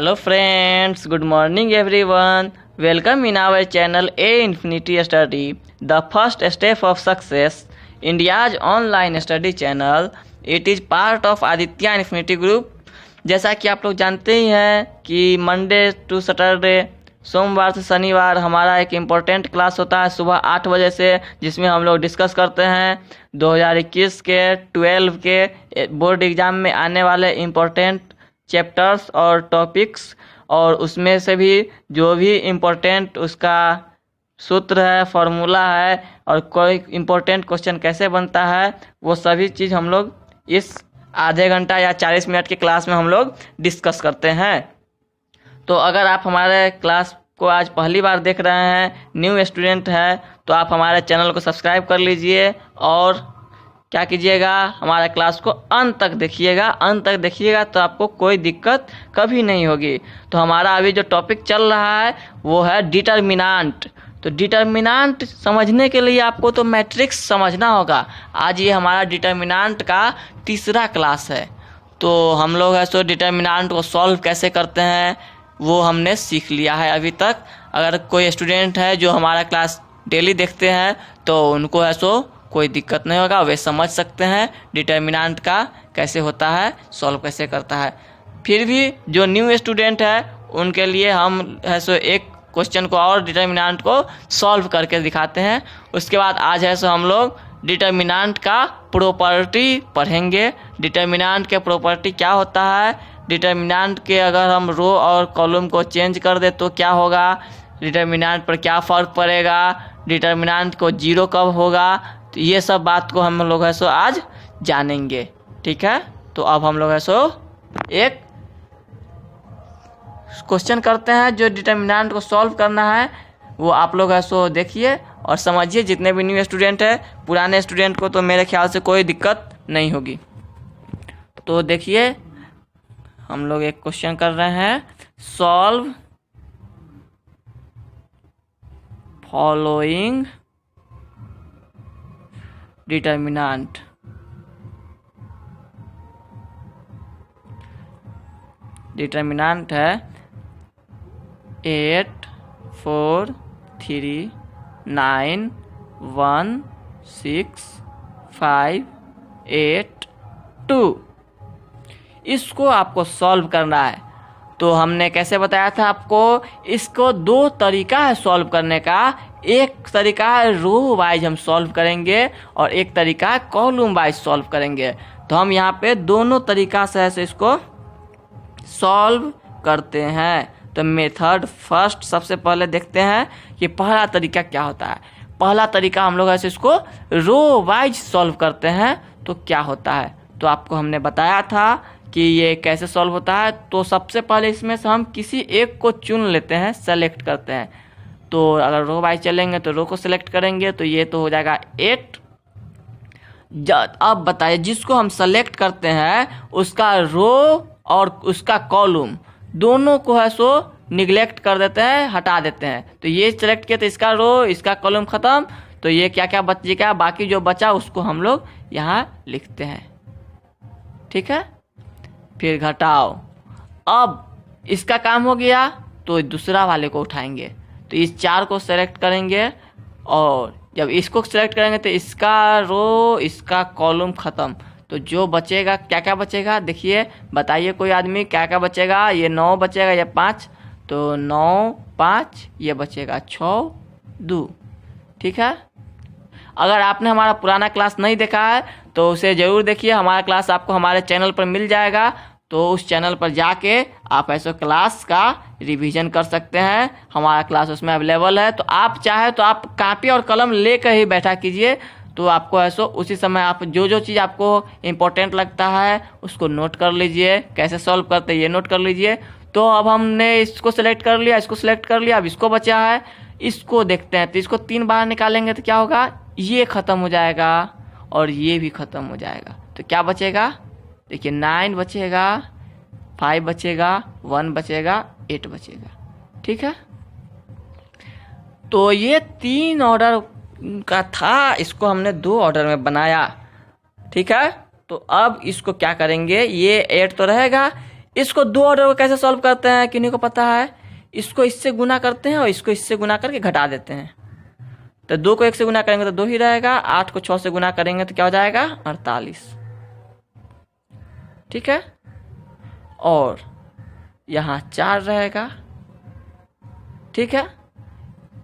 Hello friends, good morning everyone. Welcome in our channel A Infinity Study, the first step of success, India's online study channel. It is part of Aditya Infinity Group. जैसा कि आप लोग जानते ही हैं कि Monday to Saturday, सोमवार से शनिवार हमारा एक इम्पोर्टेंट क्लास होता है सुबह 8 बजे से, जिसमें हम लोग डिस्कस करते हैं 2021 के 12 के बोर्ड एग्ज़ाम में आने वाले इम्पोर्टेंट चैप्टर्स और टॉपिक्स, और उसमें से भी जो भी इम्पोर्टेंट उसका सूत्र है, फॉर्मूला है, और कोई इम्पोर्टेंट क्वेश्चन कैसे बनता है, वो सभी चीज़ हम लोग इस आधे घंटा या 40 मिनट की क्लास में हम लोग डिस्कस करते हैं। तो अगर आप हमारे क्लास को आज पहली बार देख रहे हैं, न्यू स्टूडेंट है, तो आप हमारे चैनल को सब्सक्राइब कर लीजिए और क्या कीजिएगा, हमारा क्लास को अंत तक देखिएगा। अंत तक देखिएगा तो आपको कोई दिक्कत कभी नहीं होगी। तो हमारा अभी जो टॉपिक चल रहा है वो है डिटर्मिनेंट। तो डिटर्मिनेंट समझने के लिए आपको तो मैट्रिक्स समझना होगा। आज ये हमारा डिटर्मिनेंट का तीसरा क्लास है। तो हम लोग है सो डिटर्मिनेंट को सॉल्व कैसे करते हैं वो हमने सीख लिया है अभी तक। अगर कोई स्टूडेंट है जो हमारा क्लास डेली देखते हैं तो उनको है सो कोई दिक्कत नहीं होगा, वे समझ सकते हैं डिटर्मिनेंट का कैसे होता है, सॉल्व कैसे करता है। फिर भी जो न्यू स्टूडेंट है उनके लिए हम है सो एक क्वेश्चन को और डिटर्मिनेंट को सॉल्व करके दिखाते हैं। उसके बाद आज है सो हम लोग डिटर्मिनेंट का प्रॉपर्टी पढ़ेंगे। डिटर्मिनेंट के प्रॉपर्टी क्या होता है, डिटर्मिनेंट के अगर हम रो और कॉलम को चेंज कर दे तो क्या होगा, डिटर्मिनेंट पर क्या फ़र्क पड़ेगा, डिटर्मिनेंट को जीरो कब होगा, तो ये सब बात को हम लोग है सो आज जानेंगे। ठीक है, तो अब हम लोग है सो एक क्वेश्चन करते हैं जो डिटर्मिनेंट को सॉल्व करना है, वो आप लोग है सो देखिए और समझिए। जितने भी न्यू स्टूडेंट है, पुराने स्टूडेंट को तो मेरे ख्याल से कोई दिक्कत नहीं होगी। तो देखिए हम लोग एक क्वेश्चन कर रहे हैं, सॉल्व फॉलोइंग डिटर्मिनेंट। डिटर्मिनेंट है 8 4 3 9 1 6 5 8 2। इसको आपको सॉल्व करना है। तो हमने कैसे बताया था आपको, इसको दो तरीका है सॉल्व करने का। एक तरीका है रो वाइज हम सॉल्व करेंगे और एक तरीका है कॉलम वाइज सॉल्व करेंगे। तो हम यहाँ पे दोनों तरीका से ऐसे इसको सॉल्व करते हैं। तो मेथड फर्स्ट सबसे पहले देखते हैं कि पहला तरीका क्या होता है। पहला तरीका हम लोग ऐसे इसको रो वाइज सॉल्व करते हैं तो क्या होता है। तो आपको हमने बताया था कि ये कैसे सॉल्व होता है। तो सबसे पहले इसमें से हम किसी एक को चुन लेते हैं, सेलेक्ट करते हैं। तो अगर रो वाइज चलेंगे तो रो को सिलेक्ट करेंगे तो ये तो हो जाएगा 8। अब बताइए जिसको हम सेलेक्ट करते हैं उसका रो और उसका कॉलम दोनों को है सो निगलेक्ट कर देते हैं, हटा देते हैं। तो ये सिलेक्ट किया तो इसका रो, इसका कॉलम ख़त्म। तो ये क्या क्या बचेगा, बाकी जो बचा उसको हम लोग यहाँ लिखते हैं। ठीक है, फिर घटाओ। अब इसका काम हो गया तो दूसरा वाले को उठाएंगे। तो इस 4 को सेलेक्ट करेंगे और जब इसको सेलेक्ट करेंगे तो इसका रो, इसका कॉलम ख़त्म। तो जो बचेगा, क्या क्या बचेगा देखिए, बताइए कोई आदमी क्या क्या बचेगा। ये 9 बचेगा, ये 5, तो 9 5, ये बचेगा 6 2। ठीक है, अगर आपने हमारा पुराना क्लास नहीं देखा है तो उसे ज़रूर देखिए। हमारा क्लास आपको हमारे चैनल पर मिल जाएगा। तो उस चैनल पर जाके आप ऐसे क्लास का रिवीजन कर सकते हैं। हमारा क्लास उसमें अवेलेबल है। तो आप चाहे तो आप कॉपी और कलम लेकर ही बैठा कीजिए। तो आपको ऐसो उसी समय आप जो जो चीज़ आपको इम्पोर्टेंट लगता है उसको नोट कर लीजिए। कैसे सॉल्व करते हैं ये नोट कर लीजिए। तो अब हमने इसको सेलेक्ट कर लिया, इसको सेलेक्ट कर लिया, अब इसको बचा है, इसको देखते हैं। तो इसको 3 बार निकालेंगे तो क्या होगा, ये ख़त्म हो जाएगा और ये भी ख़त्म हो जाएगा। तो क्या बचेगा देखिए, 9 बचेगा, 5 बचेगा, 1 बचेगा, 8 बचेगा। ठीक है, तो ये 3 ऑर्डर का था, इसको हमने 2 ऑर्डर में बनाया। ठीक है, तो अब इसको क्या करेंगे, ये 8 तो रहेगा, इसको दो ऑर्डर को कैसे सॉल्व करते हैं किन्हीं को पता है? इसको इससे गुना करते हैं और इसको इससे गुना करके घटा देते हैं। तो 2 को 1 से गुना करेंगे तो 2 ही रहेगा, 8 को 6 से गुना करेंगे तो क्या हो जाएगा? 48। ठीक है, और यहाँ 4 रहेगा। ठीक है,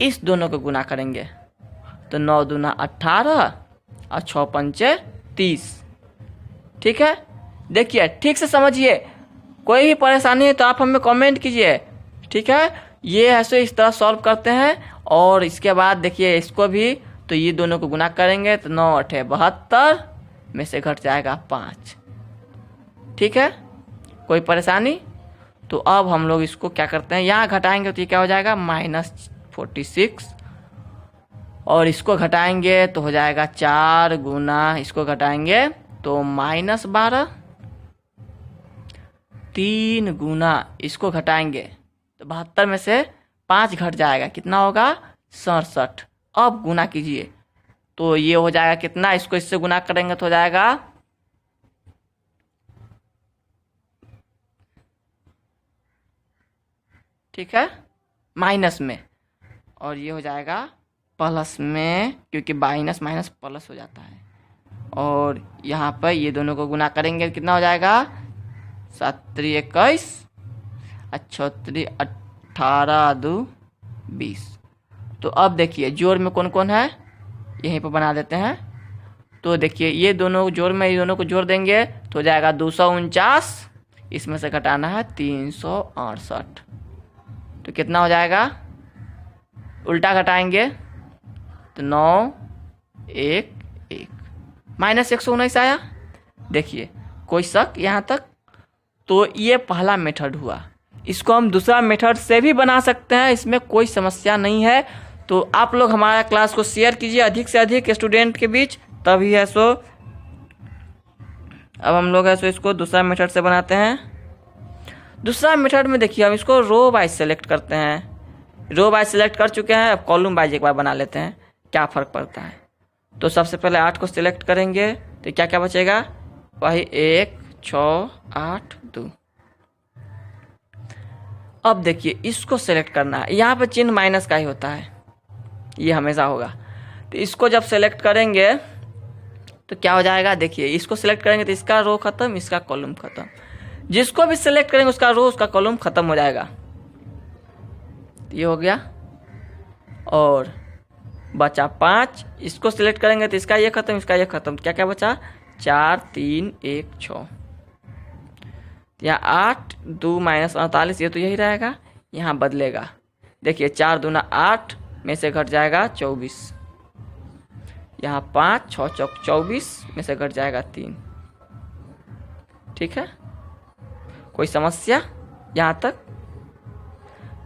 इस दोनों को गुना करेंगे तो 9 दूना 18 और 6 पंचे 30। ठीक है, देखिए ठीक से समझिए, कोई भी परेशानी है तो आप हमें कमेंट कीजिए। ठीक है, ये ऐसे इस तरह सॉल्व करते हैं। और इसके बाद देखिए इसको भी, तो ये दोनों को गुना करेंगे तो 9 8 72 में से घट जाएगा 5। ठीक है, कोई परेशानी? तो अब हम लोग इसको क्या करते हैं, यहाँ घटाएंगे तो ये क्या हो जाएगा? -46। और इसको घटाएंगे तो हो जाएगा 4 गुना, इसको घटाएंगे तो -12। 3 गुना इसको घटाएंगे तो 72 में से 5 घट जाएगा, कितना होगा? 67। अब गुना कीजिए तो ये हो जाएगा कितना? इसको इससे गुना करेंगे तो हो जाएगा ठीक है माइनस में, और ये हो जाएगा प्लस में, क्योंकि माइनस माइनस प्लस हो जाता है। और यहाँ पर ये दोनों को गुना करेंगे कितना हो जाएगा? 7 3 21 6 3 18 2 20। तो अब देखिए जोड़ में कौन कौन है, यहीं पर बना देते हैं। तो देखिए ये दोनों जोड़ में, ये दोनों को जोड़ देंगे तो हो जाएगा 249। इसमें से घटाना है 368। तो कितना हो जाएगा? उल्टा घटाएंगे तो 9 1 1 -119 आया। देखिए कोई शक यहाँ तक? तो ये पहला मेथड हुआ। इसको हम दूसरा मेथड से भी बना सकते हैं, इसमें कोई समस्या नहीं है। तो आप लोग हमारा क्लास को शेयर कीजिए अधिक से अधिक स्टूडेंट के बीच, तभी है सो। अब हम लोग है सो इसको दूसरा मेथड से बनाते हैं। दूसरा मेथड में देखिए हम इसको रो वाइज सेलेक्ट करते हैं। रो वाइज सेलेक्ट कर चुके हैं, अब कॉलम वाइज एक बार बना लेते हैं, क्या फ़र्क पड़ता है। तो सबसे पहले 8 को सिलेक्ट करेंगे तो क्या क्या बचेगा? वही 1 6 8 2। अब देखिए इसको सेलेक्ट करना है, यहाँ पे चिन्ह माइनस का ही होता है, ये हमेशा होगा। तो इसको जब सेलेक्ट करेंगे तो क्या हो जाएगा? देखिए इसको सेलेक्ट करेंगे तो इसका रो खत्म, इसका कॉलम खत्म। जिसको भी सेलेक्ट करेंगे उसका रो उसका कॉलम खत्म हो जाएगा। ये हो गया। और बचा 5, इसको सिलेक्ट करेंगे तो इसका ये खत्म, इसका ये खत्म। क्या क्या बचा? 4 3 1 6। यहाँ 8 2 -48, ये तो यही रहेगा, यहाँ बदलेगा। देखिए 4 दूना 8 में से घट जाएगा 24। यहाँ 5 6 चौक 24 में से घट जाएगा 3। ठीक है, कोई समस्या यहाँ तक?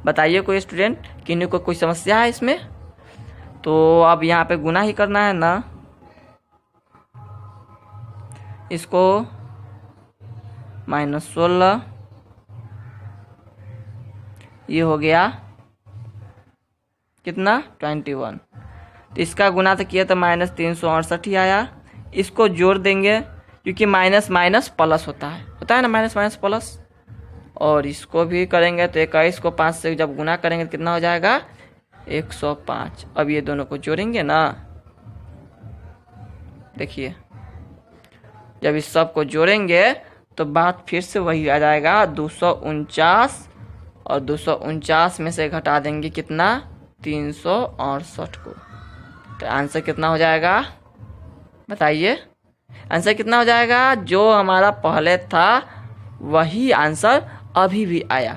बताइए कोई स्टूडेंट, किन्हीं को कोई समस्या है इसमें? तो अब यहाँ पे गुना ही करना है ना, इसको -16, ये हो गया कितना? 21। तो इसका गुना तो किया तो -368 ही आया। इसको जोड़ देंगे क्योंकि माइनस माइनस प्लस होता है ना, माइनस माइनस प्लस। और इसको भी करेंगे तो 21 को 5 से जब गुना करेंगे तो कितना हो जाएगा? 105। अब ये दोनों को जोड़ेंगे ना, देखिए जब इस सब को जोड़ेंगे तो बात फिर से वही आ जाएगा 249। और 249 में से घटा देंगे कितना? 368 को। तो आंसर कितना हो जाएगा बताइए? आंसर कितना हो जाएगा? जो हमारा पहले था वही आंसर अभी भी आया।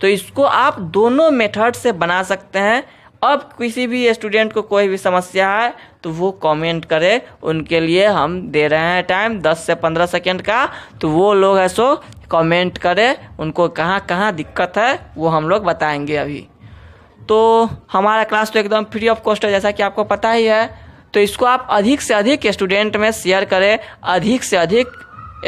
तो इसको आप दोनों मेथड से बना सकते हैं। अब किसी भी स्टूडेंट को कोई भी समस्या है तो वो कमेंट करे, उनके लिए हम दे रहे हैं टाइम 10 से 15 सेकेंड का। तो वो लोग है सो कमेंट करे, उनको कहाँ कहाँ दिक्कत है वो हम लोग बताएंगे अभी। तो हमारा क्लास तो एकदम फ्री ऑफ कॉस्ट है, जैसा कि आपको पता ही है। तो इसको आप अधिक से अधिक स्टूडेंट में शेयर करें, अधिक से अधिक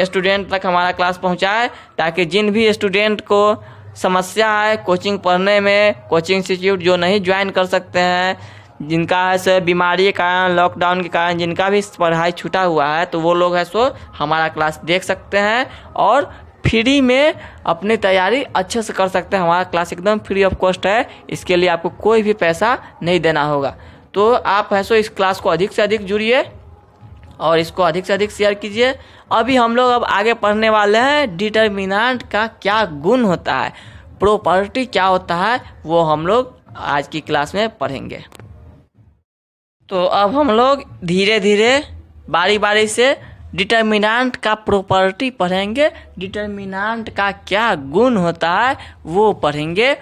स्टूडेंट तक हमारा क्लास पहुंचाए, ताकि जिन भी स्टूडेंट को समस्या है कोचिंग पढ़ने में, कोचिंग इंस्टीट्यूट जो नहीं ज्वाइन कर सकते हैं, जिनका है सो बीमारी के कारण, लॉकडाउन के कारण जिनका भी पढ़ाई छूटा हुआ है, तो वो लोग है सो हमारा क्लास देख सकते हैं और फ्री में अपनी तैयारी अच्छे से कर सकते हैं। हमारा क्लास एकदम फ्री ऑफ कॉस्ट है, इसके लिए आपको कोई भी पैसा नहीं देना होगा। तो आप है सो इस क्लास को अधिक से अधिक जुड़िए और इसको अधिक से अधिक शेयर कीजिए। अभी हम लोग अब आगे पढ़ने वाले हैं डिटर्मिनेंट का क्या गुण होता है, प्रॉपर्टी क्या होता है, वो हम लोग आज की क्लास में पढ़ेंगे। तो अब हम लोग धीरे धीरे बारी बारी से डिटर्मिनेंट का प्रॉपर्टी पढ़ेंगे, डिटर्मिनेंट का क्या गुण होता है वो पढ़ेंगे।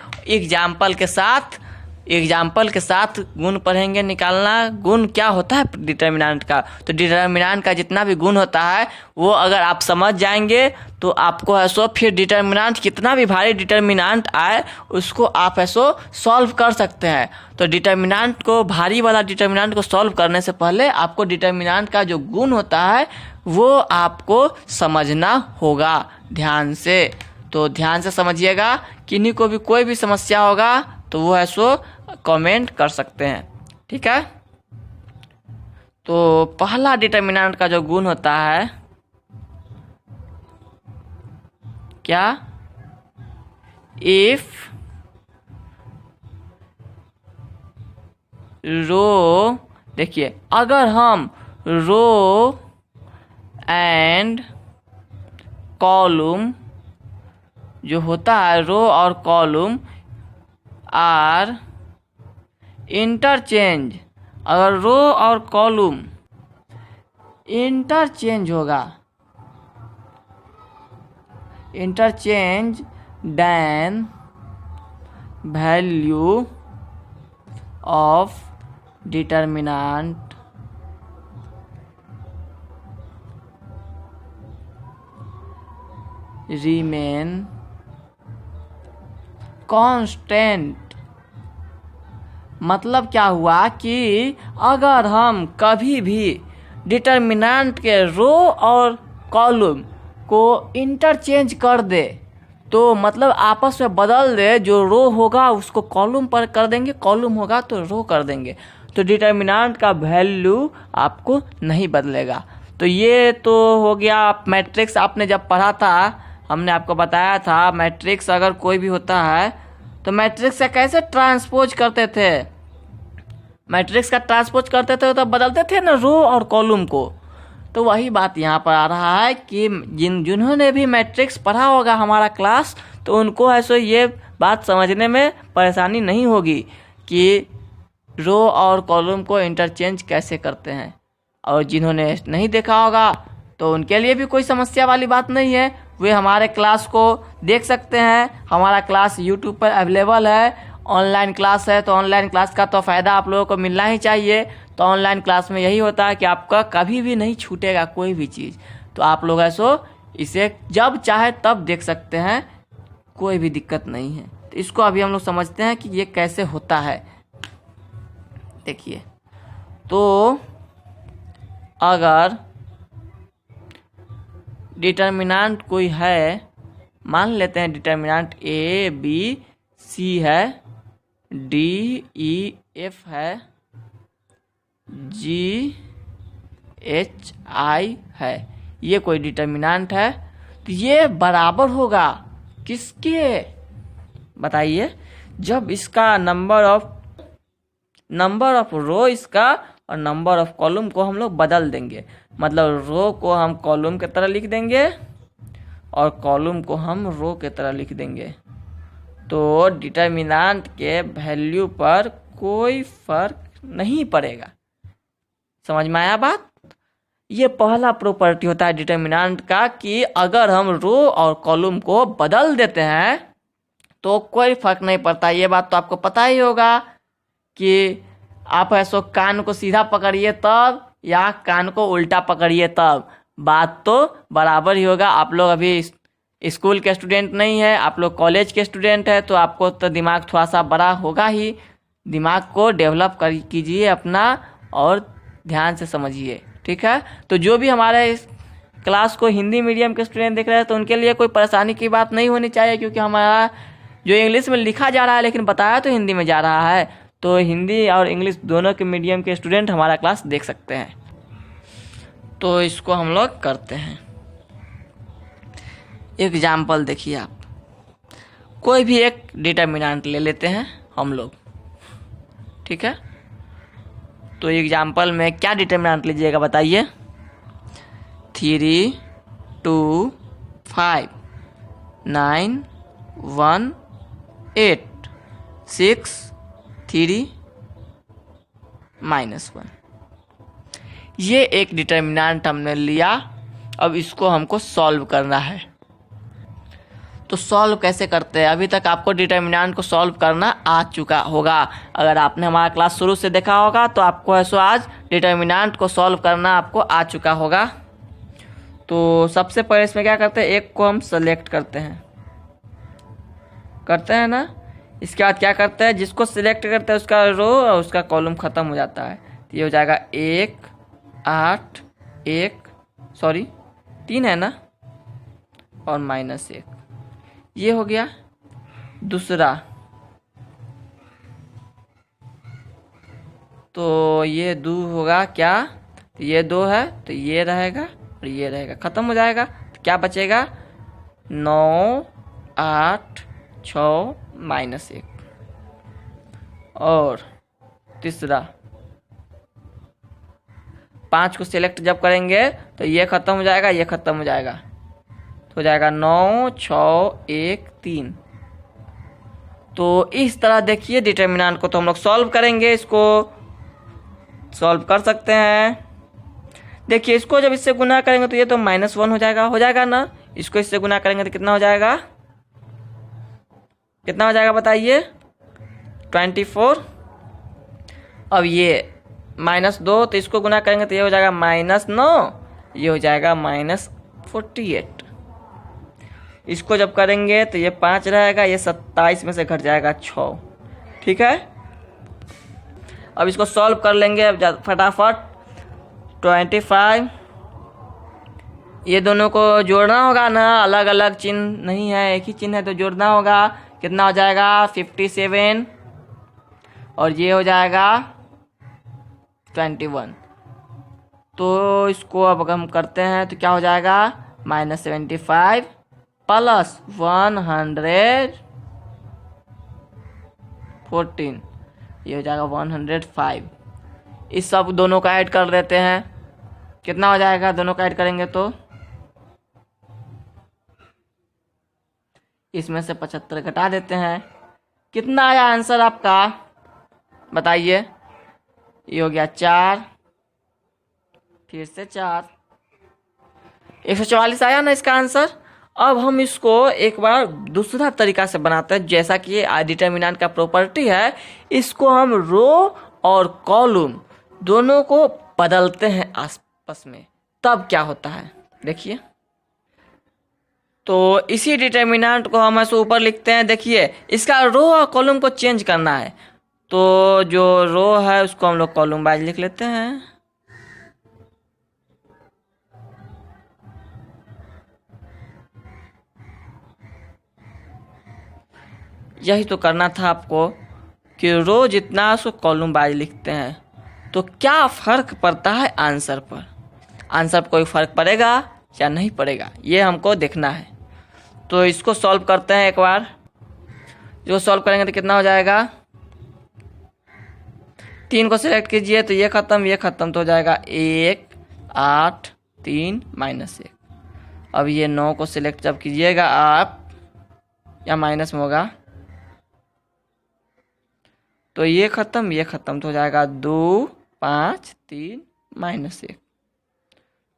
एग्जाम्पल के साथ गुण पढ़ेंगे, निकालना गुण क्या होता है डिटर्मिनेंट का। तो डिटर्मिनेंट का जितना भी गुण होता है वो अगर आप समझ जाएंगे तो आपको है सो फिर डिटर्मिनेंट कितना भी भारी डिटर्मिनेंट आए उसको आप है सो सॉल्व कर सकते हैं। तो डिटर्मिनेंट को, भारी वाला डिटर्मिनेंट को सॉल्व करने से पहले आपको डिटर्मिनेंट का जो गुण होता है वो आपको समझना होगा ध्यान से। तो ध्यान से समझिएगा, किन्हीं को भी कोई भी समस्या होगा तो वो है सो कमेंट कर सकते हैं, ठीक है। तो पहला डिटर्मिनेंट का जो गुण होता है क्या, इफ रो, देखिए अगर हम रो एंड कॉलम जो होता है, रो और कॉलम आर इंटरचेंज, अगर रो और कॉलम इंटरचेंज होगा, interchange then value of determinant remain constant. मतलब क्या हुआ कि अगर हम कभी भी डिटर्मिनेंट के रो और कॉलम को इंटरचेंज कर दे, तो मतलब आपस में बदल दे, जो रो होगा उसको कॉलम पर कर देंगे, कॉलम होगा तो रो कर देंगे, तो डिटर्मिनेंट का वैल्यू आपको नहीं बदलेगा। तो ये तो हो गया मैट्रिक्स। आपने जब पढ़ा था हमने आपको बताया था मैट्रिक्स अगर कोई भी होता है तो मैट्रिक्स का कैसे ट्रांसपोज करते थे, मैट्रिक्स का ट्रांसपोज करते थे तो बदलते थे ना रो और कॉलम को। तो वही बात यहाँ पर आ रहा है कि जिन्होंने भी मैट्रिक्स पढ़ा होगा हमारा क्लास, तो उनको ऐसे ये बात समझने में परेशानी नहीं होगी कि रो और कॉलम को इंटरचेंज कैसे करते हैं। और जिन्होंने नहीं देखा होगा तो उनके लिए भी कोई समस्या वाली बात नहीं है, वे हमारे क्लास को देख सकते हैं। हमारा क्लास यूट्यूब पर अवेलेबल है, ऑनलाइन क्लास है, तो ऑनलाइन क्लास का तो फ़ायदा आप लोगों को मिलना ही चाहिए। तो ऑनलाइन क्लास में यही होता है कि आपका कभी भी नहीं छूटेगा कोई भी चीज़, तो आप लोग ऐसो इसे जब चाहे तब देख सकते हैं, कोई भी दिक्कत नहीं है। तो इसको अभी हम लोग समझते हैं कि ये कैसे होता है। देखिए, तो अगर डिटर्मिनेंट कोई है, मान लेते हैं डिटर्मिनेंट ए बी सी है, डी ई एफ है, जी एच आई है, ये कोई डिटर्मिनेंट है, तो ये बराबर होगा किसके, बताइए। जब इसका नंबर ऑफ रो इसका और नंबर ऑफ कॉलम को हम लोग बदल देंगे, मतलब रो को हम कॉलम की तरह लिख देंगे और कॉलम को हम रो की तरह लिख देंगे, तो डिटर्मिनेंट के वैल्यू पर कोई फर्क नहीं पड़ेगा। समझ में आया बात। ये पहला प्रॉपर्टी होता है डिटर्मिनेंट का कि अगर हम रो और कॉलम को बदल देते हैं तो कोई फर्क नहीं पड़ता। ये बात तो आपको पता ही होगा कि आप ऐसो कान को सीधा पकड़िए तब या कान को उल्टा पकड़िए तब, बात तो बराबर ही होगा। आप लोग अभी स्कूल के स्टूडेंट नहीं है, आप लोग कॉलेज के स्टूडेंट है, तो आपको तो दिमाग थोड़ा सा बड़ा होगा ही। दिमाग को डेवलप कीजिए अपना और ध्यान से समझिए, ठीक है। तो जो भी हमारे इस क्लास को हिंदी मीडियम के स्टूडेंट देख रहे हैं तो उनके लिए कोई परेशानी की बात नहीं होनी चाहिए, क्योंकि हमारा जो इंग्लिश में लिखा जा रहा है लेकिन बताया तो हिंदी में जा रहा है, तो हिंदी और इंग्लिश दोनों के मीडियम के स्टूडेंट हमारा क्लास देख सकते हैं। तो इसको हम लोग करते हैं। एग्जाम्पल देखिए आप, कोई भी एक डिटर्मिनेंट ले लेते हैं हम लोग, ठीक है। तो एग्जाम्पल में क्या डिटर्मिनेंट लीजिएगा बताइए। 3, 2, 5, 9, 1, 8, 6, 3, -1। ये एक डिटर्मिनेंट हमने लिया। अब इसको हमको सॉल्व करना है। तो सॉल्व कैसे करते हैं? अभी तक आपको डिटर्मिनेंट को सॉल्व करना आ चुका होगा। अगर आपने हमारा क्लास शुरू से देखा होगा तो आपको ऐसा आज डिटर्मिनेंट को सॉल्व करना आपको आ चुका होगा। तो सबसे पहले इसमें क्या करते हैं, एक को हम सेलेक्ट करते हैं ना। इसके बाद क्या करते हैं, जिसको सिलेक्ट करते हैं उसका रो और उसका कॉलम खत्म हो जाता है। तो ये हो जाएगा 1, 8, 3 है ना, और -1। ये हो गया दूसरा। तो ये 2 होगा क्या, तो ये 2 है तो ये रहेगा और ये रहेगा, खत्म हो जाएगा। तो क्या बचेगा, 9, 8, 6, -1। और तीसरा 5 को सिलेक्ट जब करेंगे तो ये खत्म हो जाएगा, ये खत्म हो जाएगा, तो हो जाएगा 9, 6, 1, 3। तो इस तरह देखिए डिटर्मिनेंट को तो हम लोग सॉल्व करेंगे, इसको सॉल्व कर सकते हैं। देखिए इसको जब इससे गुना करेंगे तो ये तो -1 हो जाएगा ना। इसको इससे गुना करेंगे तो कितना हो जाएगा, कितना हो जाएगा बताइए, 24। अब ये -2 तो इसको गुना करेंगे तो ये हो जाएगा -9, ये हो जाएगा -48। इसको जब करेंगे तो ये 5 रहेगा, ये 27 में से घट जाएगा 6, ठीक है। अब इसको सॉल्व कर लेंगे अब फटाफट। 25, ये दोनों को जोड़ना होगा ना, अलग अलग चिन्ह नहीं है, एक ही चिन्ह है तो जोड़ना होगा। कितना हो जाएगा, 57, और ये हो जाएगा 21। तो इसको अब हम करते हैं तो क्या हो जाएगा, -75 + 114, ये हो जाएगा 105। इस सब दोनों का ऐड कर देते हैं, कितना हो जाएगा, दोनों का ऐड करेंगे तो इसमें से 75 घटा देते हैं। कितना आया आंसर आपका बताइए। ये हो गया 4, फिर से 4, 144 आया ना इसका आंसर। अब हम इसको एक बार दूसरा तरीका से बनाते हैं, जैसा कि ये डिटर्मिनेंट का प्रॉपर्टी है। इसको हम रो और कॉलम दोनों को बदलते हैं आपस में, तब क्या होता है देखिए। तो इसी डिटर्मिनेंट को हम ऐसे ऊपर लिखते हैं। देखिए इसका रो और कॉलम को चेंज करना है, तो जो रो है उसको हम लोग कॉलम वाइज लिख लेते हैं। यही तो करना था आपको कि रो जितना उसको कॉलम वाइज लिखते हैं, तो क्या फ़र्क पड़ता है आंसर पर। आंसर पर कोई फ़र्क पड़ेगा या नहीं पड़ेगा, ये हमको देखना है। तो इसको सॉल्व करते हैं एक बार। जो सॉल्व करेंगे तो कितना हो जाएगा, 3 को सिलेक्ट कीजिए तो ये ख़त्म तो हो जाएगा 1, 8, 3, -1। अब ये 9 को सिलेक्ट जब कीजिएगा आप, या माइनस में होगा, तो ये ख़त्म तो हो जाएगा 2, 5, 3, -1।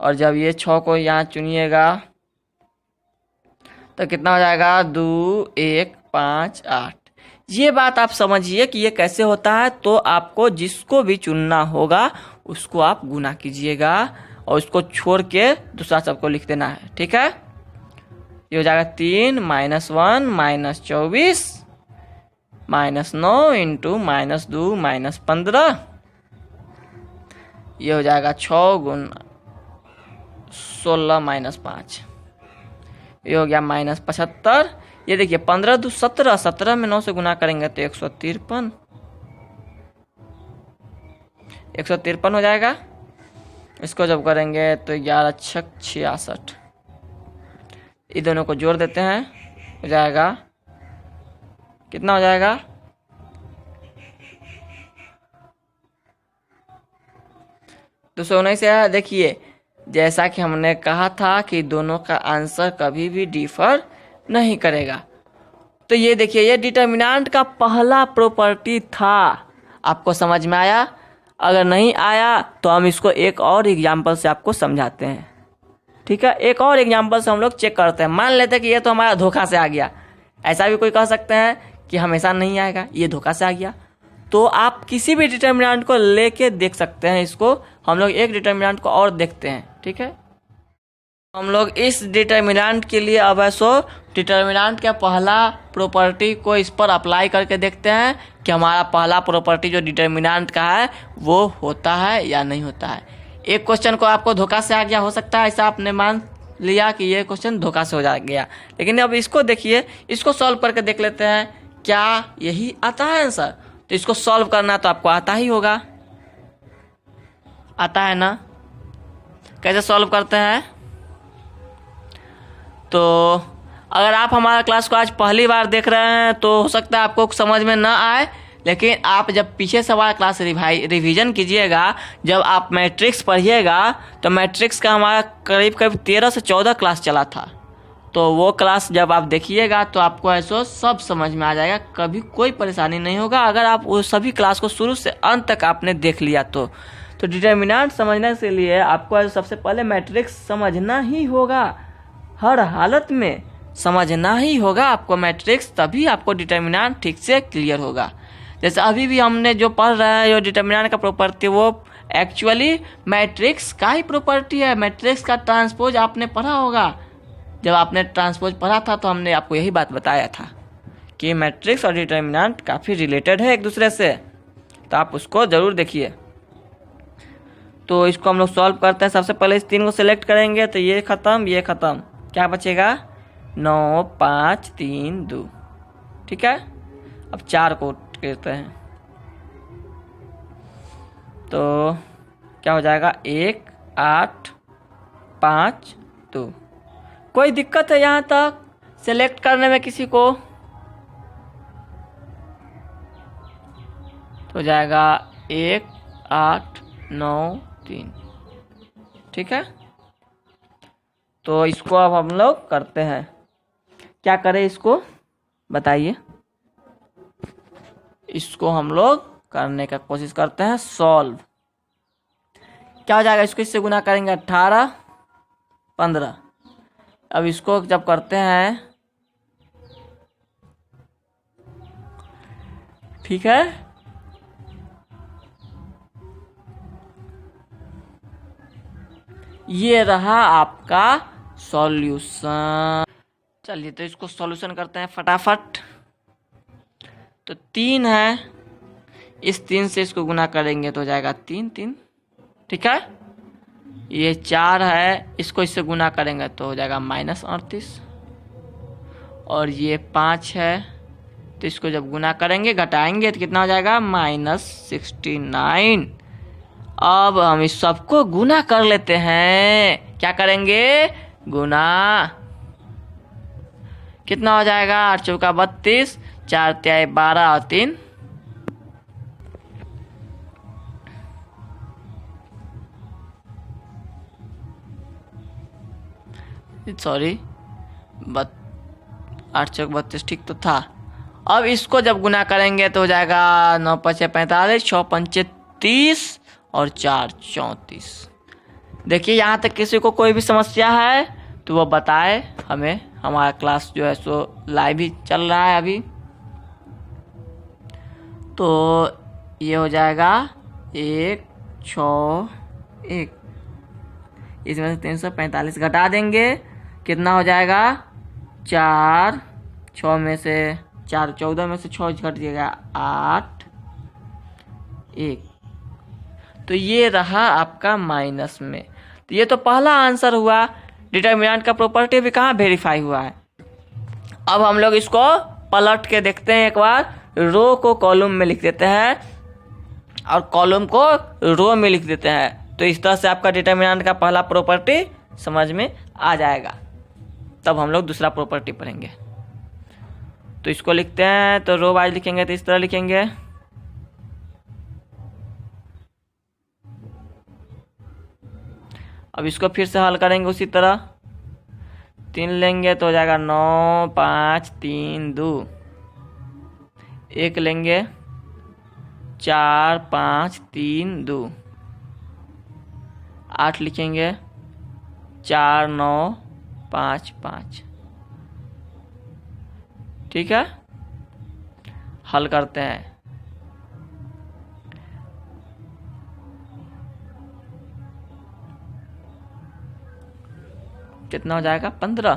और जब ये 6 को यहाँ चुनिएगा तो कितना हो जाएगा, 2, 1, 5, 8। ये बात आप समझिए कि ये कैसे होता है। तो आपको जिसको भी चुनना होगा उसको आप गुना कीजिएगा और उसको छोड़ के दूसरा सबको लिख देना है, ठीक है। ये हो जाएगा 3, -1, -24, -9 इंटू -2 -15। ये हो जाएगा 6 गुना 16 -5, ये हो गया -75। ये देखिए 15 2 17, 17 में 9 से गुना करेंगे तो 153, 153 हो जाएगा। इसको जब करेंगे तो 11 6 66, ये दोनों को जोड़ देते हैं, हो जाएगा कितना हो जाएगा, तो 219 है। देखिए जैसा कि हमने कहा था कि दोनों का आंसर कभी भी डिफर नहीं करेगा। तो ये देखिए ये डिटर्मिनेंट का पहला प्रॉपर्टी था। आपको समझ में आया? अगर नहीं आया तो हम इसको एक और एग्जाम्पल से आपको समझाते हैं। ठीक है, एक और एग्जाम्पल से हम लोग चेक करते हैं। मान लेते हैं कि ये तो हमारा धोखा से आ गया। ऐसा भी कोई कह सकते हैं कि हमेशा नहीं आएगा, ये धोखा से आ गया। तो आप किसी भी डिटर्मिनेंट को लेके देख सकते हैं। इसको हम लोग एक डिटर्मिनेंट को और देखते हैं। ठीक है, हम लोग इस डिटर्मिनेंट के लिए अब ऐसो डिटर्मिनेंट का पहला प्रॉपर्टी को इस पर अप्लाई करके देखते हैं कि हमारा पहला प्रॉपर्टी जो डिटर्मिनेंट का है वो होता है या नहीं होता है। एक क्वेश्चन को आपको धोखा से आ गया, हो सकता है ऐसा आपने मान लिया कि ये क्वेश्चन धोखा से हो जा गया, लेकिन अब इसको देखिए, इसको सॉल्व करके देख लेते हैं क्या यही आता है आंसर। तो इसको सॉल्व करना तो आपको आता ही होगा, आता है ना। कैसे सॉल्व करते हैं? तो अगर आप हमारा क्लास को आज पहली बार देख रहे हैं तो हो सकता है आपको समझ में ना आए, लेकिन आप जब पीछे से हमारा क्लास रिवीजन कीजिएगा, जब आप मैट्रिक्स पढ़िएगा, तो मैट्रिक्स का हमारा करीब करीब 13 से 14 क्लास चला था। तो वो क्लास जब आप देखिएगा तो आपको ऐसा सब समझ में आ जाएगा, कभी कोई परेशानी नहीं होगा अगर आप वो सभी क्लास को शुरू से अंत तक आपने देख लिया तो। डिटर्मिनेंट समझने के लिए आपको सबसे पहले मैट्रिक्स समझना ही होगा, हर हालत में समझना ही होगा आपको मैट्रिक्स, तभी आपको डिटर्मिनेंट ठीक से क्लियर होगा। जैसे अभी भी हमने जो पढ़ रहे हैं जो डिटर्मिनेंट का प्रॉपर्टी, वो एक्चुअली मैट्रिक्स का ही प्रॉपर्टी है। मैट्रिक्स का ट्रांसपोज आपने पढ़ा होगा, जब आपने ट्रांसपोज पढ़ा था तो हमने आपको यही बात बताया था कि मैट्रिक्स और डिटर्मिनेंट काफ़ी रिलेटेड है एक दूसरे से, तो आप उसको ज़रूर देखिए। तो इसको हम लोग सॉल्व करते हैं। सबसे पहले इस 3 को सिलेक्ट करेंगे, तो ये ख़त्म, ये ख़त्म, क्या बचेगा 9 5 3 2। ठीक है, अब 4 को करते हैं तो क्या हो जाएगा 1 8 5 2। कोई दिक्कत है यहाँ तक सिलेक्ट करने में किसी को? तो हो जाएगा 1 8 9 3। ठीक है, तो इसको अब हम लोग करते हैं। क्या करें इसको बताइए? इसको हम लोग करने का कोशिश करते हैं सॉल्व। क्या हो जाएगा? इसको इससे गुना करेंगे 18 15। अब इसको जब करते हैं, ठीक है, ये रहा आपका सॉल्यूशन। चलिए तो इसको सॉल्यूशन करते हैं फटाफट। तो 3 है, इस 3 से इसको गुना करेंगे तो हो जाएगा 3 3। ठीक है, ये 4 है, इसको इससे गुना करेंगे तो हो जाएगा -38। और ये 5 है, तो इसको जब गुना करेंगे घटाएंगे तो कितना हो जाएगा -69। अब हम इस सबको गुना कर लेते हैं। क्या करेंगे? गुना। कितना हो जाएगा 8 चौका 32, 4 तिहाई 12 और 3 सॉरी 8 चौक 32 ठीक तो था। अब इसको जब गुना करेंगे तो हो जाएगा 9 5 45, 6 5 30 और 4 34। देखिए यहाँ तक किसी को कोई भी समस्या है तो वो बताए हमें। हमारा क्लास जो है सो लाइव ही चल रहा है अभी। तो ये हो जाएगा 1 6 1, इसमें से 345 घटा देंगे, कितना हो जाएगा 4 6 में से 4 14 में से 6 घट जाएगा 8 1। तो ये रहा आपका माइनस में। तो ये तो पहला आंसर हुआ। डिटर्मिनेंट का प्रॉपर्टी भी कहाँ वेरीफाई हुआ है। अब हम लोग इसको पलट के देखते हैं एक बार। रो को कॉलम में लिख देते हैं और कॉलम को रो में लिख देते हैं। तो इस तरह से आपका डिटर्मिनेंट का पहला प्रॉपर्टी समझ में आ जाएगा। तब हम लोग दूसरा प्रॉपर्टी पढ़ेंगे। तो इसको लिखते हैं, तो रो वाइज लिखेंगे तो इस तरह लिखेंगे। अब इसको फिर से हल करेंगे उसी तरह। 3 लेंगे तो हो जाएगा 9 5 3 2। 1 लेंगे 4 5 3 2। 8 लिखेंगे 4 9 5 5। ठीक है, हल करते हैं। कितना हो जाएगा 15।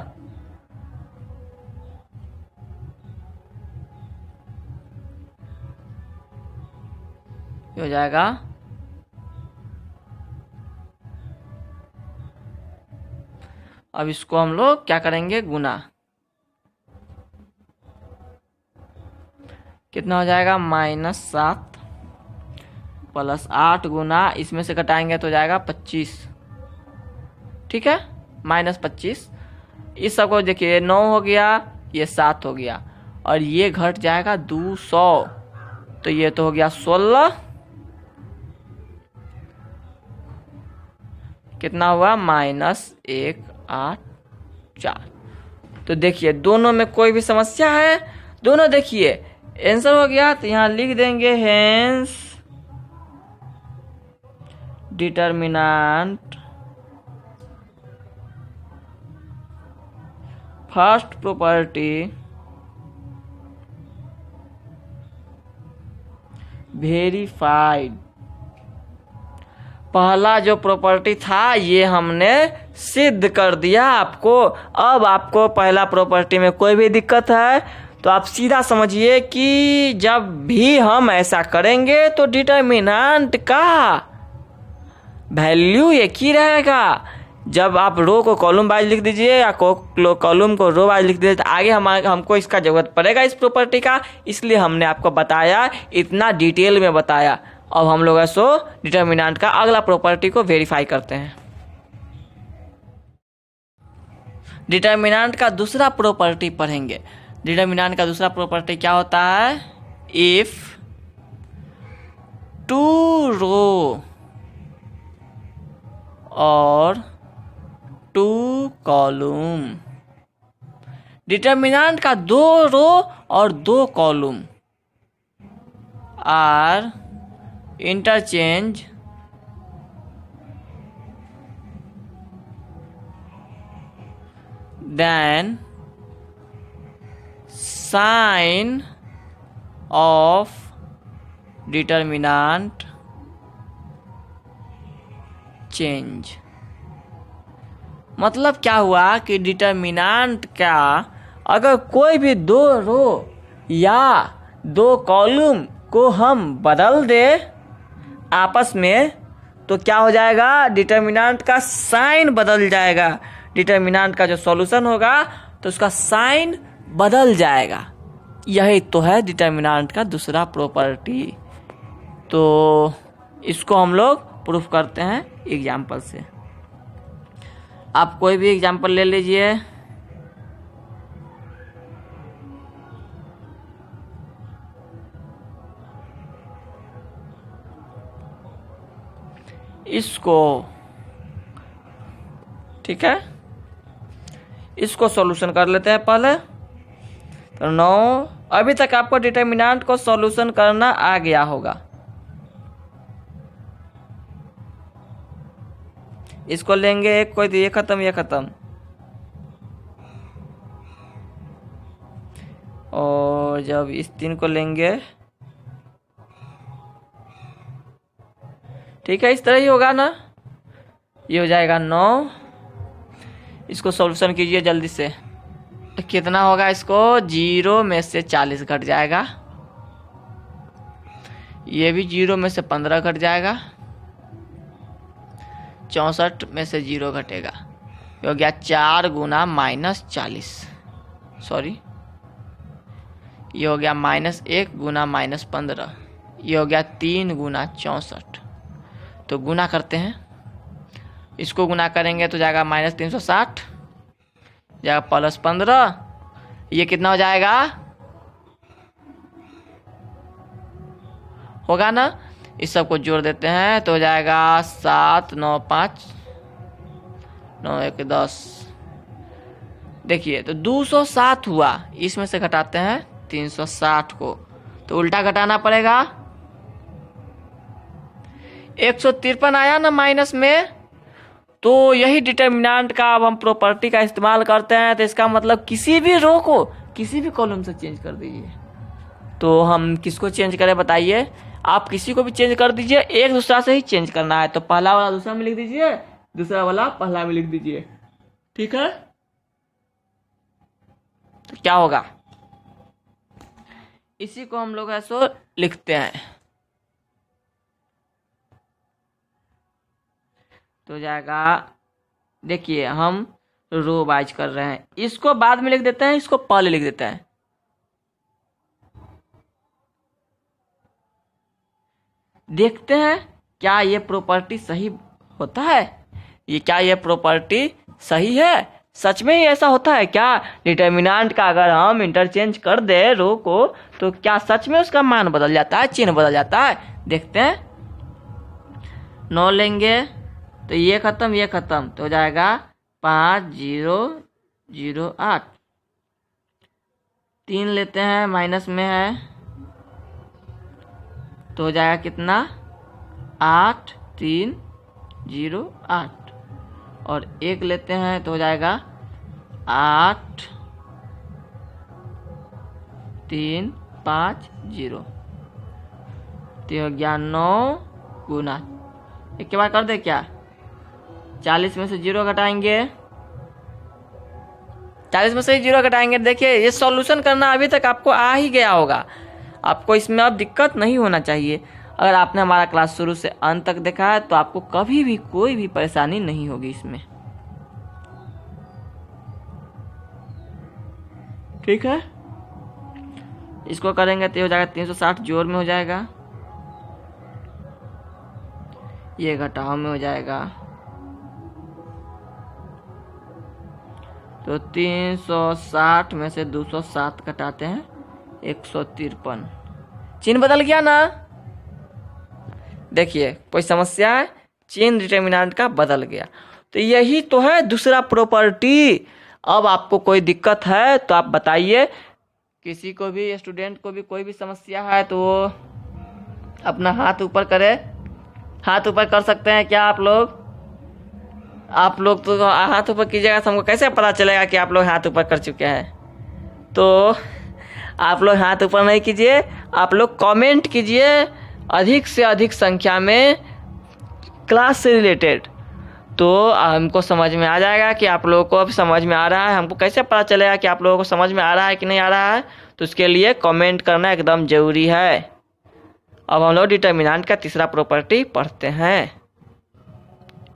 ये हो जाएगा अब इसको हम लोग क्या करेंगे, गुना। कितना हो जाएगा -7 प्लस 8 गुना, इसमें से घटाएंगे तो हो जाएगा 25। ठीक है, -25। इस सबको देखिए 9 हो गया, ये 7 हो गया, और ये घट जाएगा 200, तो ये तो हो गया 16। कितना हुआ -184। तो देखिए दोनों में कोई भी समस्या है, दोनों देखिए आंसर हो गया। तो यहां लिख देंगे hence determinant first property verified. पहला जो प्रॉपर्टी था ये हमने सिद्ध कर दिया आपको। अब आपको पहला प्रॉपर्टी में कोई भी दिक्कत है तो आप सीधा समझिए कि जब भी हम ऐसा करेंगे तो डिटर्मिनेंट का वैल्यू एक ही रहेगा। जब आप रो को कॉलम वाइज लिख दीजिए या कॉलम को रो वाइज लिख दीजिए तो आगे हमको इसका जरूरत पड़ेगा इस प्रॉपर्टी का, इसलिए हमने आपको बताया, इतना डिटेल में बताया। अब हम लोग ऐसो डिटर्मिनेंट का अगला प्रॉपर्टी को वेरीफाई करते हैं। डिटर्मिनेंट का दूसरा प्रॉपर्टी पढ़ेंगे। डिटर्मिनेंट का दूसरा प्रॉपर्टी क्या होता है, इफ 2 रो और 2 कॉलम, डिटर्मिनेंट का 2 रो और 2 column are interchange then sign of determinant change. मतलब क्या हुआ कि डिटर्मिनेंट का अगर कोई भी 2 रो या 2 कॉलम को हम बदल दे आपस में तो क्या हो जाएगा, डिटर्मिनेंट का साइन बदल जाएगा। डिटर्मिनेंट का जो सॉल्यूशन होगा तो उसका साइन बदल जाएगा। यही तो है डिटर्मिनेंट का दूसरा प्रॉपर्टी। तो इसको हम लोग प्रूफ करते हैं एग्जाम्पल से। आप कोई भी एग्जाम्पल ले लीजिए। इसको ठीक है, इसको सॉल्यूशन कर लेते हैं पहले। तो 9, अभी तक आपको डिटर्मिनेंट को सॉल्यूशन करना आ गया होगा। इसको लेंगे एक कोई, तो ये खत्म ये खत्म, और जब इस 3 को लेंगे, ठीक है, इस तरह ही होगा ना। ये हो जाएगा 9। इसको सॉल्यूशन कीजिए जल्दी से। तो कितना होगा, इसको 0 में से 40 घट जाएगा, ये भी 0 में से 15 घट जाएगा, 64 में से 0 घटेगा, ये हो गया 4 गुना -40, सॉरी ये हो गया -1 गुना -15, ये हो गया 3 गुना 64। तो गुना करते हैं, इसको गुना करेंगे तो जाएगा -360, जाएगा +15, ये कितना हो जाएगा, होगा ना। इस सब को जोड़ देते हैं तो हो जाएगा 7 9 5 9 1 10। देखिए तो 207 हुआ, इसमें से घटाते हैं 360 को, तो उल्टा घटाना पड़ेगा। 153 आया ना माइनस में, तो यही डिटर्मिनेंट का अब हम प्रॉपर्टी का इस्तेमाल करते हैं। तो इसका मतलब किसी भी रो को किसी भी कॉलम से चेंज कर दीजिए। तो हम किसको चेंज करें बताइए, आप किसी को भी चेंज कर दीजिए, एक दूसरा से ही चेंज करना है। तो पहला वाला दूसरा में लिख दीजिए, दूसरा वाला पहला में लिख दीजिए, ठीक है। तो क्या होगा, इसी को हम लोग ऐसो लिखते हैं। तो जाएगा, देखिए हम रो वाइज कर रहे हैं, इसको बाद में लिख देते हैं, इसको पहले लिख देते हैं। देखते हैं क्या ये प्रॉपर्टी सही होता है, ये क्या ये प्रॉपर्टी सही है, सच में ही ऐसा होता है क्या। डिटर्मिनेंट का अगर हम इंटरचेंज कर दे रो को, तो क्या सच में उसका मान बदल जाता है, चिन्ह बदल जाता है। देखते हैं, 9 लेंगे तो ये खत्म ये खत्म, तो हो जाएगा 5 0 0 8। 3 लेते हैं, माइनस में है, तो हो जाएगा कितना, 8 3 0 8। और 1 लेते हैं तो हो जाएगा 8 3 5 0। तो हो गया 9 गुना, एक के बाद कर दे क्या, 40 में से 0 घटाएंगे, 40 में से 0 घटाएंगे। देखिए ये सॉल्यूशन करना अभी तक आपको आ ही गया होगा, आपको इसमें अब दिक्कत नहीं होना चाहिए। अगर आपने हमारा क्लास शुरू से अंत तक देखा है तो आपको कभी भी कोई भी परेशानी नहीं होगी इसमें, ठीक है। इसको करेंगे तो हो जाएगा 360 जोड़ में हो जाएगा, ये घटाव में हो जाएगा, तो 360 में से 207 घटाते हैं 153, चिन्ह बदल गया ना। देखिए कोई समस्या है, चिन्ह डिटर्मिनेंट का बदल गया। तो यही तो है दूसरा प्रॉपर्टी। अब आपको कोई दिक्कत है तो आप बताइए, किसी को भी स्टूडेंट को भी कोई भी समस्या है तो वो अपना हाथ ऊपर करे, हाथ ऊपर कर सकते हैं क्या आप लोग तो हाथ ऊपर कीजिएगा, तो हमको कैसे पता चलेगा कि आप लोग हाथ ऊपर कर चुके हैं। तो आप लोग हाथ ऊपर नहीं कीजिए, आप लोग कमेंट कीजिए अधिक से अधिक संख्या में क्लास से रिलेटेड, तो हमको समझ में आ जाएगा कि आप लोगों को अब समझ में आ रहा है। हमको कैसे पता चलेगा कि आप लोगों को समझ में आ रहा है कि नहीं आ रहा है, तो उसके लिए कमेंट करना एकदम ज़रूरी है। अब हम लोग डिटर्मिनेंट का तीसरा प्रॉपर्टी पढ़ते हैं।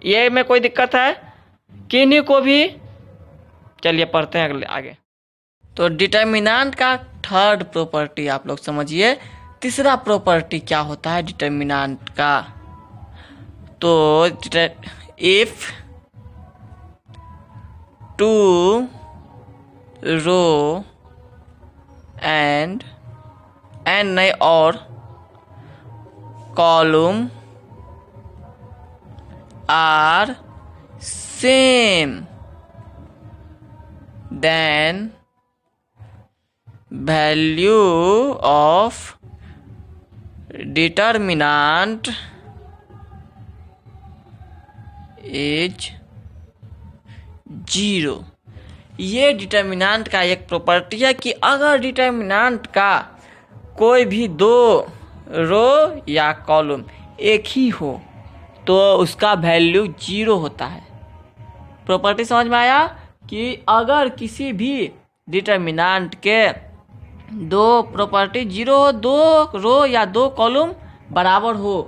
ये में कोई दिक्कत है किन्हीं को भी, चलिए पढ़ते हैं आगे। तो डिटर्मिनेंट का थर्ड प्रॉपर्टी आप लोग समझिए, तीसरा प्रॉपर्टी क्या होता है डिटर्मिनेंट का। तो इफ 2 रो एंड नहीं और column are same, then value of determinant is 0। ये डिटर्मिनेंट का एक प्रॉपर्टी है कि अगर डिटर्मिनेंट का कोई भी दो रो या कॉलम एक ही हो तो उसका वैल्यू 0 होता है। प्रॉपर्टी समझ में आया कि अगर किसी भी डिटर्मिनेंट के दो प्रॉपर्टी 0 हो, दो रो या दो कॉलम बराबर हो,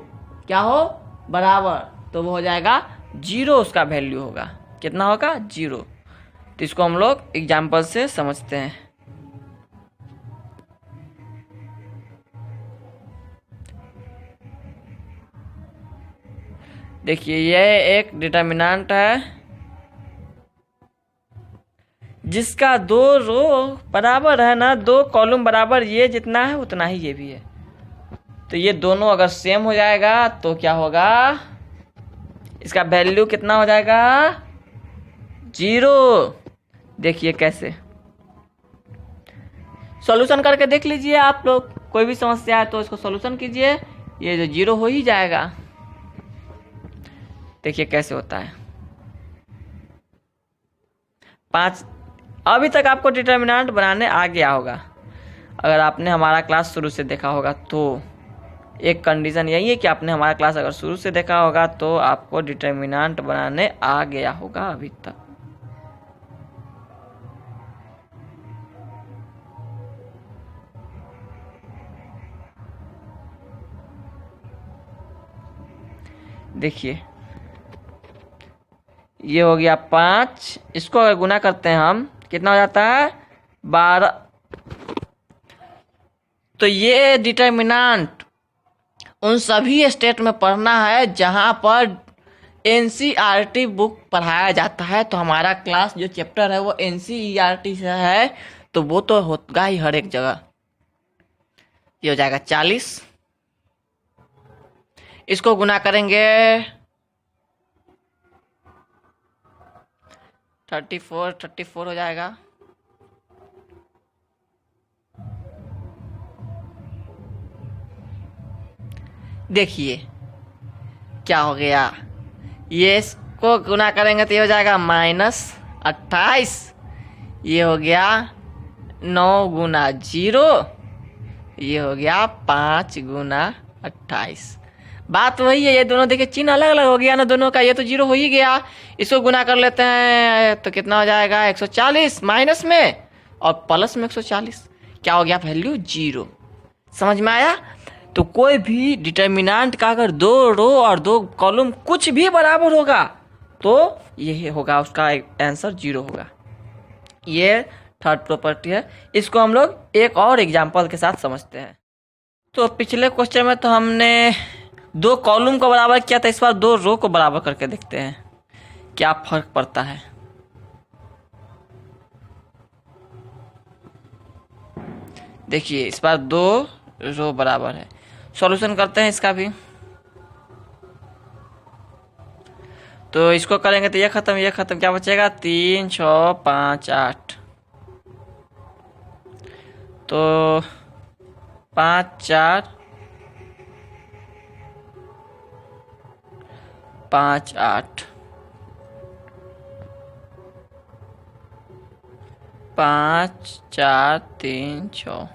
क्या हो, बराबर, तो वो हो जाएगा 0, उसका वैल्यू होगा कितना होगा, 0। तो इसको हम लोग एग्जाम्पल से समझते हैं। देखिए ये एक डिटर्मिनेंट है जिसका 2 रो बराबर है ना, 2 कॉलम बराबर, ये जितना है उतना ही ये भी है। तो ये दोनों अगर सेम हो जाएगा तो क्या होगा, इसका वैल्यू कितना हो जाएगा, 0। देखिए कैसे, सॉल्यूशन करके देख लीजिए आप लोग, कोई भी समस्या है तो इसको सॉल्यूशन कीजिए, ये जो 0 हो ही जाएगा। देखिए कैसे होता है। 5 अभी तक आपको डिटर्मिनेंट बनाने आ गया होगा, अगर आपने हमारा क्लास शुरू से देखा होगा तो। एक कंडीशन यही है कि आपने हमारा क्लास अगर शुरू से देखा होगा तो आपको डिटर्मिनेंट बनाने आ गया होगा अभी तक। देखिए ये हो गया 5, इसको अगर गुना करते हैं हम, कितना हो जाता है, 12। तो ये डिटर्मिनेंट उन सभी स्टेट में पढ़ना है जहां पर एनसीईआरटी बुक पढ़ाया जाता है। तो हमारा क्लास जो चैप्टर है वो एनसीईआरटी से है, तो वो तो होगा ही हर एक जगह। ये हो जाएगा 40, इसको गुना करेंगे 34 हो जाएगा। देखिए क्या हो गया, ये इसको गुना करेंगे तो ये हो जाएगा -28। ये हो गया 9 गुना 0, ये हो गया 5 गुना 28। बात वही है, ये दोनों देखिए चिन्ह अलग अलग हो गया ना दोनों का, ये तो 0 हो ही गया। इसको गुना कर लेते हैं तो कितना हो जाएगा, 140 माइनस में और प्लस में 140, क्या हो गया, वैल्यू 0। समझ में आया। तो कोई भी डिटर्मिनेंट का अगर 2 रो और 2 कॉलम कुछ भी बराबर होगा तो यही होगा, उसका आंसर 0 होगा। ये थर्ड प्रॉपर्टी है। इसको हम लोग एक और एग्जांपल के साथ समझते हैं। तो पिछले क्वेश्चन में तो हमने 2 कॉलम को बराबर किया था, इस बार 2 रो को बराबर करके देखते हैं क्या फर्क पड़ता है। देखिए इस बार 2 रो बराबर है, सॉल्यूशन करते हैं इसका भी। तो इसको करेंगे तो ये खत्म, क्या बचेगा, 3 6 5 8। तो 5 4 5 8, 5 4 3 6।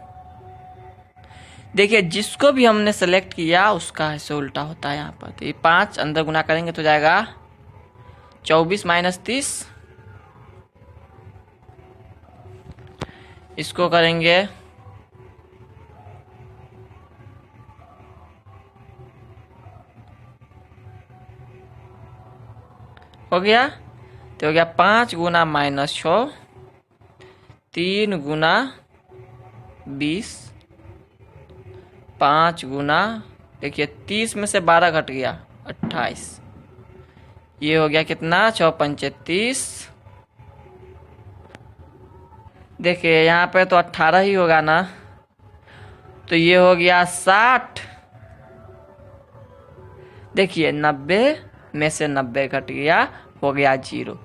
देखिए जिसको भी हमने सेलेक्ट किया उसका ऐसे उल्टा होता है यहाँ पर। तो ये 5 अंदर गुना करेंगे तो जाएगा 24 माइनस 30, इसको करेंगे हो गया। तो हो गया 5 गुना -6, 3 गुना 20, 5 गुना, देखिए 30 में से 12 घट गया 28। ये हो गया कितना, 6 पंचे 30। देखिए यहाँ पे तो 18 ही होगा ना, तो ये हो गया 60। देखिए 90 में से 90 घट गया, हो गया 0।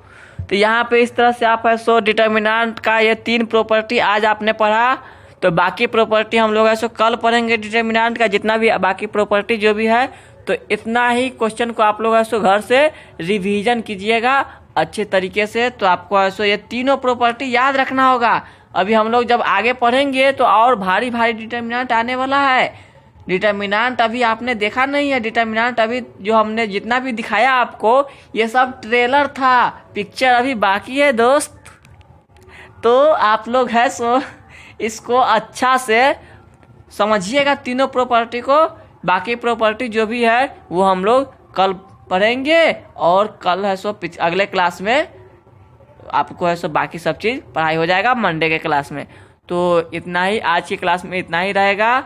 तो यहाँ पे इस तरह से आप है सो डिटर्मिनेंट का ये 3 प्रॉपर्टी आज आपने पढ़ा। तो बाकी प्रॉपर्टी हम लोग ऐसे कल पढ़ेंगे डिटर्मिनेंट का जितना भी बाकी प्रॉपर्टी जो भी है। तो इतना ही क्वेश्चन को आप लोग ऐसे घर से रिवीजन कीजिएगा अच्छे तरीके से। तो आपको ऐसे ये तीनों प्रॉपर्टी याद रखना होगा। अभी हम लोग जब आगे पढ़ेंगे तो और भारी भारी डिटर्मिनेंट आने वाला है। डिटर्मिनेंट अभी आपने देखा नहीं है, डिटर्मिनेंट अभी जो हमने जितना भी दिखाया आपको ये सब ट्रेलर था, पिक्चर अभी बाकी है दोस्त। तो आप लोग है सो इसको अच्छा से समझिएगा तीनों प्रॉपर्टी को। बाकी प्रॉपर्टी जो भी है वो हम लोग कल पढ़ेंगे और कल है सो अगले क्लास में आपको है सो बाकी सब चीज़ पढ़ाई हो जाएगा मंडे के क्लास में। तो इतना ही आज की क्लास में इतना ही रहेगा।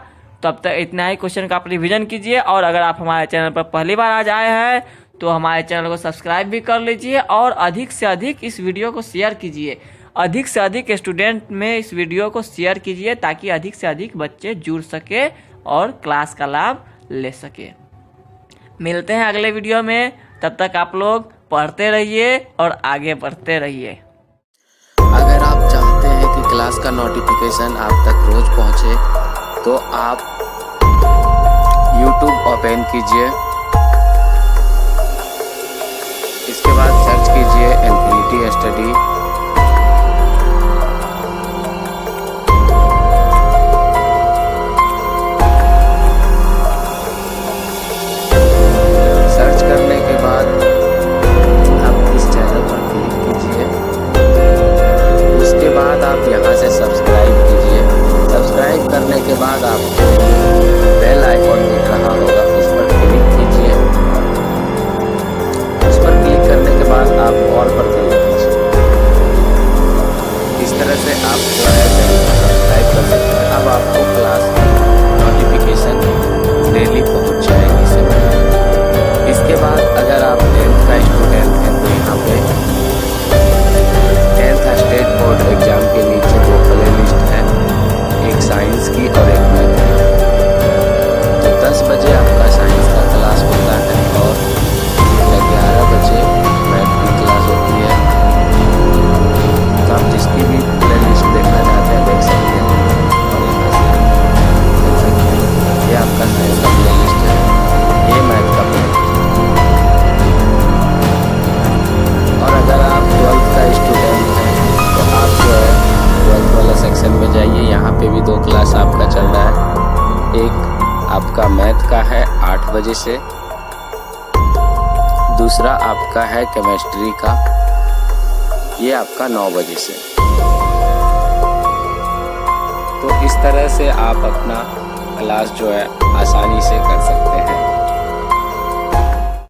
तब तक इतना ही क्वेश्चन का आप रिविजन कीजिए। और अगर आप हमारे चैनल पर पहली बार आज आए हैं तो हमारे चैनल को सब्सक्राइब भी कर लीजिए और अधिक से अधिक इस वीडियो को शेयर कीजिए। अधिक से अधिक स्टूडेंट में इस वीडियो को शेयर कीजिए ताकि अधिक से अधिक बच्चे जुड़ सके और क्लास का लाभ ले सके। मिलते हैं अगले वीडियो में, तब तक आप लोग पढ़ते रहिए और आगे बढ़ते रहिए। अगर आप चाहते हैं कि क्लास का नोटिफिकेशन आप तक रोज पहुंचे तो आप YouTube ओपन कीजिए, इसके बाद सर्च कीजिए इन्फिनिटी स्टडी। सर्च करने के बाद आप इस चैनल पर क्लिक कीजिए, उसके बाद आप यहां से सब्सक्राइब कीजिए। सब्सक्राइब करने के बाद आपको बेल आइकॉन दिख रहा होगा, उस पर क्लिक कीजिए। उस पर क्लिक करने के बाद आप ऑल पर क्लिक कीजिए। इस तरह से आप जो है सब्सक्राइब कर सकते हैं। अब आपको क्लास नोटिफिकेशन डेली पहुंच जाएगी समय। इसके बाद अगर आप 10th का स्टूडेंट हैं तो यहाँ पे 10th स्टेट बोर्ड एग्जाम के नीचे 2 प्ले लिस्ट है, एक साइंस की और एक मैथ की। तो 10 बजे आपका साइंस का क्लास होता है और 11 बजे मैथ की क्लास होती है। तो आप जिसकी भी प्ले लिस्ट देखना चाहते हैं देख सकते हैं और यहाँ से देख सकते हैं ये आपका साइंस का प्ले लिस्ट है, ये मैथ का प्ले लिस्ट है। और अगर आप 12th का स्टूडेंट हैं तो आप जो है 12th वाला सेक्शन में जाइए, यहाँ पे भी 2 क्लास आपका चल रहा है। एक आपका मैथ का है 8 बजे से, दूसरा आपका है केमिस्ट्री का, ये आपका 9 बजे से। तो इस तरह से आप अपना क्लास जो है आसानी से कर सकते हैं।